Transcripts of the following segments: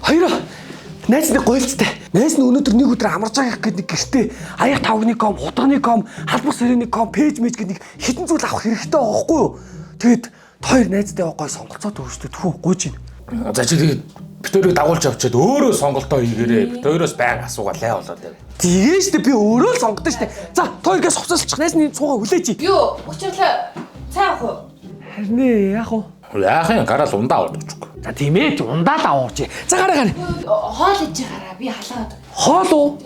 Хоёроо найз нэг гойлцтай. Найз нь өнөөдөр нэг өдөр амарч байгаа гэдэг нэг гэртээ аяг тавгны ком, хутганы ком, халбар сэрээний ком, пэйж мэж гэдэг нэг хитэн зүйл авах хэрэгтэй байгаа байхгүй юу? Тэгэд хоёр найзтай гой сонголцоод өгчтэй тхүү гуйж байна. За чи тэгээд бит хоёрыг дагуулж авчиад өөрөө сонголтоо хийгээрээ бит хоёроос байг асуугаалаа болоод байна. Тэгээ штэ би өөрөө л сонгодог штэ. За хоёргаас хувцаслчих найзны цуугаа хүлээж. Юу, учирлаа. Цаа авах уу? Харин яах вэ? Яахын гараал ундаа авчихгүй. За тийм ээ ундаа л аваач. За гараа. Хоол иж гараа би халаад. Хоол уу?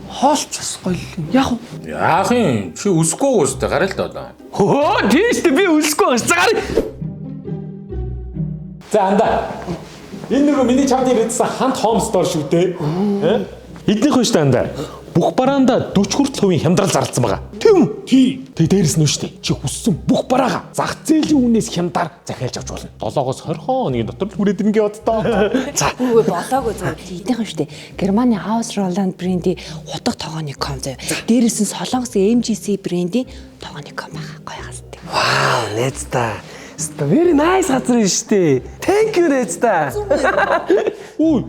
Хоолч бас гоё л. Яах вэ? Яахын чи өсөхгүй өстэй гараа л доо. Хөө тийштэй би үлсгүй байна. За гараа. За андаа. Энэ нөгөө миний чамд ирээдсэн хант хоум стор шүү дээ. Эднийх нь шүү андаа. Бүх бараанда 40 хүртэл хувийн хямдрал зарласан байгаа. Тийм үү? Тий. Тэгээ дээрэс нь шүү дээ. Чи хүссэн бүх бараагаа зах зээлийн үнээс хямдар захиалж авч болно. 7-оос 20 хоногийн дотор л хүрээд ирнэ боддоо. За. Үгүй болоогүй зөв. Эднийх нь шүү дээ. Германы Haus Roland брендийн хутга тогооны ком заяа. Дээрээс нь Солонгосын MGC брендийн тогооны ком байгаа. Гоё хасдаг. Вау, найзтай. Very nice газар шүү дээ. Thank you найзтай. Үгүй.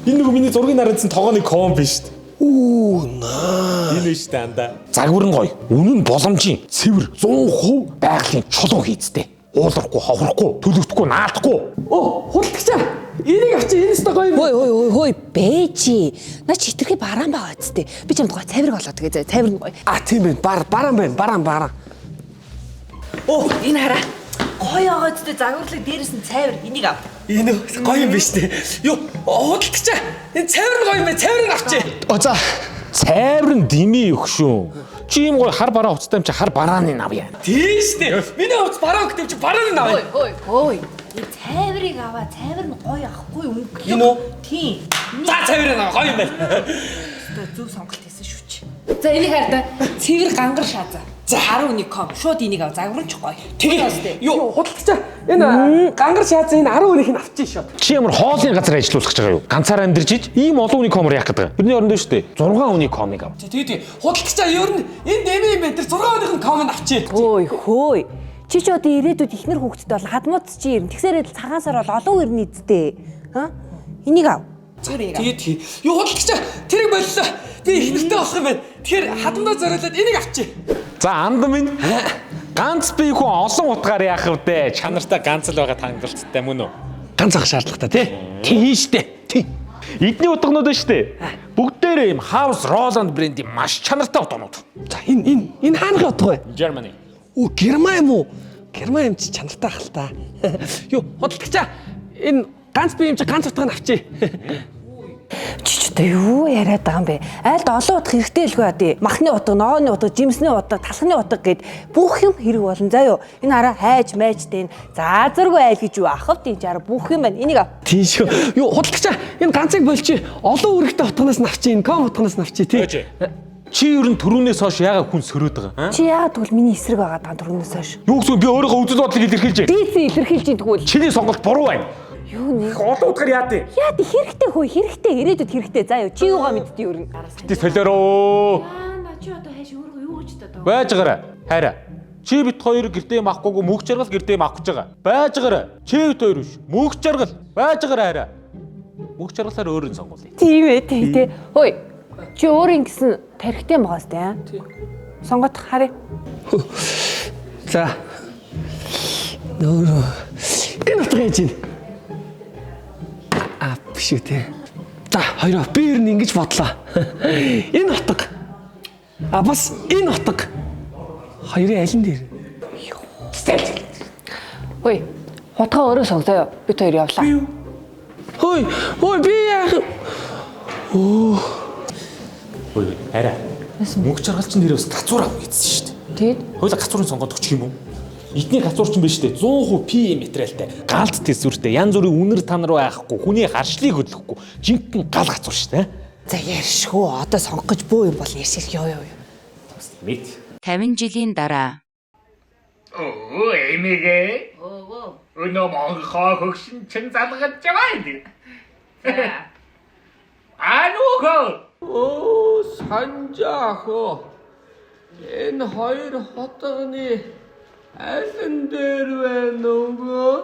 Энэ нөгөө миний зургийг нарадсан тогооны ком биш шүү дээ. Наа. Энэ шүү дээ андаа. Загвар нь гоё. Үнэн боломжийн цэвэр 100% байгалийн чулуу хийцтэй. Уулахгүй, ховрохгүй, төлөвдөхгүй, наадахгүй. Оо, худалдагчаа. Энийг авчи энэ өстө гоё. Хөөе бэжи. Наа чи хитрхи бараан байгаа үсттэй. Би чамд гоё цайварг болоод тэгээ цайвар нь гоё. А тийм ээ. Бараан байна. Бараан. Оо энэ хараа. Гоё байгаа үсттэй загварлаг дээрээс нь цайвар энийг ав. Энэ гоё юм биш үү? Юу, худалдагчаа. Энэ цайвар нь гоё юм байна. Цайварыг авчи. За цайвар нь дими өгшөө. Чи юм гоё хар бараа хувцтай юм чи хар барааны авъя. Тийш дээ. Миний хувц бараан гэдэг чи барааны авъя. Хөөе. Энэ цайварыг аваа. Цайвар нь гоё ахгүй өнгөлөг. Энэ үү? Тийм. За цайварыг аваа. Гоё юм байна. Зөв сонголт хийсэн шүү чи. За энийг хар та. Цэвэр гангар шаазаа. За 11 ком. Шууд энийг ав. Загвар нь ч гоё. Тэгээ. Юу, худалдагчаа. Энэ гангар шаазын энэ 19-ийг нь авчи шоо. Чи ямар хоолны газар ажиллуулах гэж байгаа юу? Ганцаараа амьдарч иж ийм олон хүний комор яах гэдэг. Бидний оронд шүү дээ. 6 хүний комыг ав. Тэгээ. Худалдагчаа ер нь энэ дэми юм байна. Тэр 6 өдрийн комент авчи. Хөөе. Чи ч одоо ирээдүйд ихнэр хүүхдэд бол хадмууц чи ирнэ. Тэгсээрээ цагаан сар бол олон ирнэ эзтэй. Ха? Энийг ав. Тэгээ. Юу худалдагчаа. Тэрийг боллоо. Би их нэртэй болох юм байна. Тэгэхээр хадмдаа зориулаад энийг авчи. За анд минь ганц би хүн олон утгаар яах вэ? Чанартай ганц л байгаа тангалттай мөн үү? Ганц ах шаардлагатай тий штэ. Тий. Эдний утгнууд байна шүү дээ. Бүгдээрээ юм Haus Roland брендийн маш чанартай утгнууд. За энэ хааны утга вэ? Germany. Оо Герман юм уу? Герман юм чи чанартай хал та. Юу худалдагчаа. Энэ ганц би юм чи ганц утгыг авчи. Чи ч одоо юу яриад байгаа юм бэ? Айлд олон утга хэрэгтэй л гоо тий. Махны утга, ногооны утга, жимсний утга, талхны утга гэд бүх юм хэрэг болно. За юу. Энэ хараа хайж майжтэй. За зургүй айл гэж юу ахав тий чаар бүх юм байна. Энийг ав. Тийм шүү. Юу худалдагчаа. Энэ ганцыг болчи. Олон үрэгтэй утганаас нь авчи. Энэ ком утганаас нь авчи тий. Чи ер нь түрүүнээс хойш яагаад хүн сөрөөд байгаа? Чи яагаад тэгвэл миний эсрэг байгаа даа түрүүнээс хойш. Юу гэсэн би өөрийнхөө үзэл бодлыг илэрхийлж байна. Би илэрхийлж тэгвэл. Чиний сонголт буруу байна. Юу нэ? Олон утгаар яа дээ? Яа тий хэрэгтэй хөө хэрэгтэй ирээдүйд хэрэгтэй. За юу чи юугаа мэдтий юу? Ти солиороо. На чи одоо хайш өөрөө юу гэж таа. Байж гараа. Хайраа. Чи бит хоёр гэртээ махгүйг мөнх жаргал гэртээ мах гэж байгаа. Байж гараа. Чи бит хоёр биш. Мөнх жаргал. Байж гараа хайраа. Мөнх жаргалаар өөр нь сонгуулъя. Тийм ээ тий. Хөөе. Чи өөр ингэсэн тархитай байгаас тий. Сонгот харъя. За. Нөө. Энэ утга яаж ийн? А биш үү те. За хоёроо би ер нь ингэж бодлоо. Энэ утга. А бас энэ утга. Хоёрын аль нь дээр? Хөөе. Хутгаа өөрөө сонгоё. Бид хоёр явлаа. Хөөе би яах? Хөөе. Хайраа. Мөнх жаргалчин нэрээс гацуур ав гэсэн шүү дээ. Тэгэд Хоёулаа гацуурын сонгоод өгчих юм уу? Эдний гацуурчин биш дээ 100% PE материалтай, галт төсвөртэй, янз бүрийн үнэр танар байхгүй, хүний харшлыг хөдлөхгүй, жинхэнэ гал гацуур шүү дээ. за ярьшгүй одоо сонгож бөө юм бол ярьшил ёо. Мэд. 50 жилийн дараа. Оо эмэгээ. Өнөө монхоо хөгшин чин залгаж яваа. Ануухо. Оо санжаахоо. Энэ хоёр хотгоны алин дээр байна уу?